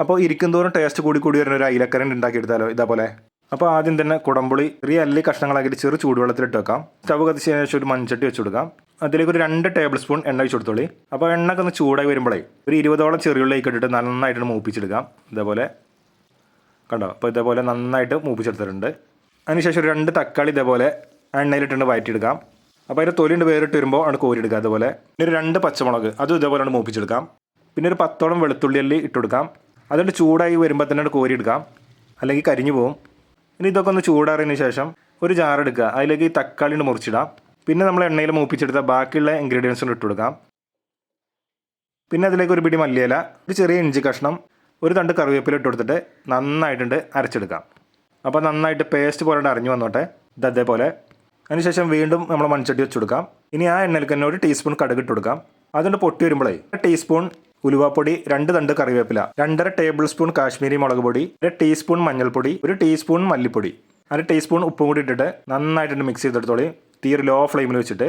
അപ്പോൾ ഇരിക്കും തോറും ടേസ്റ്റ് കൂടി കൂടി വരുന്ന ഒരു അയിലക്കറി ഉണ്ടാക്കിയെടുത്താലോ ഇതേപോലെ. അപ്പോൾ ആദ്യം തന്നെ കുടംപുളി ചെറിയ അല്ലി കഷ്ണങ്ങളാക്കിയിട്ട് ചെറു ചൂടുവെള്ളത്തിലിട്ട് വെക്കാം. സ്റ്റവ് കത്തിച്ചതിന് ശേഷം ഒരു മൺചട്ടി വെച്ച് കൊടുക്കാം. അതിലേക്ക് ഒരു 2 ടേബിൾ സ്പൂൺ എണ്ണ ഒഴിച്ച് കൊടുത്തോളി. അപ്പോൾ എണ്ണയൊക്കെ ഒന്ന് ചൂടായി വരുമ്പോഴേ ഒരു 20ഓളം ചെറിയുള്ളിലേക്ക് ഇട്ടിട്ട് നന്നായിട്ട് മൂപ്പിച്ചെടുക്കാം. ഇതേപോലെ കണ്ടോ. അപ്പോൾ ഇതേപോലെ നന്നായിട്ട് മൂപ്പിച്ചെടുത്തിട്ടുണ്ട്. അതിനുശേഷം ഒരു 2 തക്കാളി ഇതേപോലെ എണ്ണയിലിട്ടുണ്ട് വഴറ്റിയെടുക്കാം. അപ്പോൾ അതിൻ്റെ തൊലിണ്ട് വേറിട്ട് വരുമ്പോൾ ആണ് കോരിയെടുക്കുക. അതുപോലെ പിന്നെ ഒരു 2 പച്ചമുളക് അതും ഇതേപോലെ മൂപ്പിച്ചെടുക്കാം. പിന്നെ ഒരു 10ഓളം വെളുത്തുള്ളി അല്ലി ഇട്ട് കൊടുക്കാം. അതുകൊണ്ട് ചൂടായി വരുമ്പോൾ തന്നെ കോരിയെടുക്കാം, അല്ലെങ്കിൽ കരിഞ്ഞു പോകും. ഇനി ഇതൊക്കെ ഒന്ന് ചൂടാറിയതിന് ശേഷം ഒരു ജാറെടുക്കുക, അതിലേക്ക് ഈ തക്കാളി മുറിച്ചിടാം. പിന്നെ നമ്മൾ എണ്ണയിൽ മൂപ്പിച്ചെടുത്ത ബാക്കിയുള്ള ഇൻഗ്രീഡിയൻസ് ഇട്ട് കൊടുക്കാം. പിന്നെ അതിലേക്ക് ഒരു പിടി മല്ലിയില, ഒരു ചെറിയ ഇഞ്ചി കഷ്ണം, ഒരു തണ്ട് കറിവേപ്പില ഇട്ട് കൊടുത്തിട്ട് നന്നായിട്ടുണ്ട് അരച്ചെടുക്കാം. അപ്പോൾ നന്നായിട്ട് പേസ്റ്റ് പോലെ അരഞ്ഞു വന്നോട്ടെ ഇതേപോലെ. അതിനുശേഷം വീണ്ടും നമ്മൾ മൺചട്ടി വെച്ച് കൊടുക്കാം. ഇനി ആ എണ്ണയിൽ തന്നെ ഒരു ടീസ്പൂൺ കടുക് ഇട്ട് കൊടുക്കാം. അതുകൊണ്ട് പൊട്ടി വരുമ്പോഴേ 1 ടീസ്പൂൺ ഉലുവാപ്പൊടി, 2 തണ്ട് കറിവേപ്പില, 2.5 ടേബിൾ സ്പൂൺ കാശ്മീരി മുളക് പൊടി, 1 ടീസ്പൂൺ മഞ്ഞൾപ്പൊടി, 1 ടീസ്പൂൺ മല്ലിപ്പൊടി, 1 ടീസ്പൂൺ ഉപ്പും കൂടി ഇട്ടിട്ട് നന്നായിട്ടുണ്ട് മിക്സ് ചെയ്തെടുത്തോളി. തീ ലോ ഫ്ലെയിമിൽ വെച്ചിട്ട്.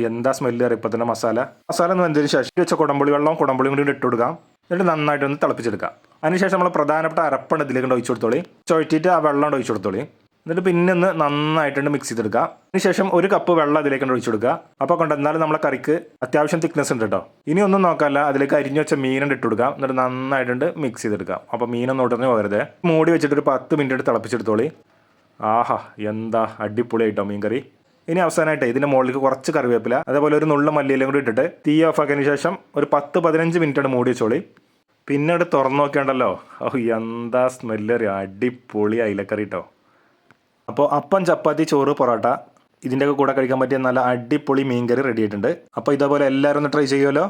എന്താ സ്മെല്ല് അറിയാം ഇപ്പോൾ തന്നെ. മസാല ഒന്ന് വെന്തതിന് ശേഷം വെച്ച കുടംപുളി കുടംപുളിയും കൂടി ഇട്ട് കൊടുക്കാം. എന്നിട്ട് നന്നായിട്ടൊന്ന് തിളപ്പിച്ചെടുക്കാം. അതിനുശേഷം നമ്മൾ പ്രധാനപ്പെട്ട അരപ്പണ് ഇതിലേക്ക് ഒഴിച്ചു കൊടുത്തോളി. ചുഴറ്റിയിട്ട് ആ വെള്ളം ഒഴിച്ചു കൊടുത്തോളി. എന്നിട്ട് പിന്നെ ഒന്ന് നന്നായിട്ടുണ്ട് മിക്സ് ചെയ്തെടുക്കുക. അതിനുശേഷം 1 കപ്പ് വെള്ളം അതിലേക്ക് ഒഴിച്ചു കൊടുക്കുക. അപ്പോൾ എന്നാലും നമ്മളെ കറിക്ക് അത്യാവശ്യം തിക്നെസ് ഉണ്ട് കേട്ടോ. ഇനി ഒന്നും നോക്കാമല്ല, അതിലേക്ക് അരിഞ്ഞു വെച്ച മീനുണ്ട് ഇട്ട് കൊടുക്കാം. എന്നിട്ട് നന്നായിട്ടുണ്ട് മിക്സ് ചെയ്തെടുക്കാം. അപ്പോൾ മീനൊന്നും ഉടനെ പോകരുത്. മൂടി വെച്ചിട്ട് ഒരു 10 മിനിറ്റ് തിളപ്പിച്ചെടുത്തോളി. ആഹാ, എന്താ അടിപൊളിയായിട്ടോ മീൻ കറി. ഇനി അവസാനമായിട്ട് ഇതിൻ്റെ മുകളിലേക്ക് കുറച്ച് കറിവേപ്പില, അതേപോലെ ഒരു നുള്ള മല്ലിയിലും കൂടി ഇട്ടിട്ട് തീ ഓഫ് ആക്കിയതിന് ശേഷം ഒരു 10-15 മിനിറ്റ് മൂടി വെച്ചോളി. പിന്നീട് തുറന്നു നോക്കിയാണ്ടല്ലോ, എന്താ സ്മെല്ല് അറിയാം. അടിപൊളി അയിലക്കറി കേട്ടോ. അപ്പോൾ അപ്പം, ചപ്പാത്തി, ചോറ്, പൊറോട്ട ഇതിൻ്റെയൊക്കെ കൂടെ കഴിക്കാൻ പറ്റിയ നല്ല അടിപൊളി മീൻ കറി റെഡി ആയിട്ടുണ്ട്. അപ്പോൾ ഇതേപോലെ എല്ലാവരും ഒന്ന് ട്രൈ ചെയ്യുമല്ലോ.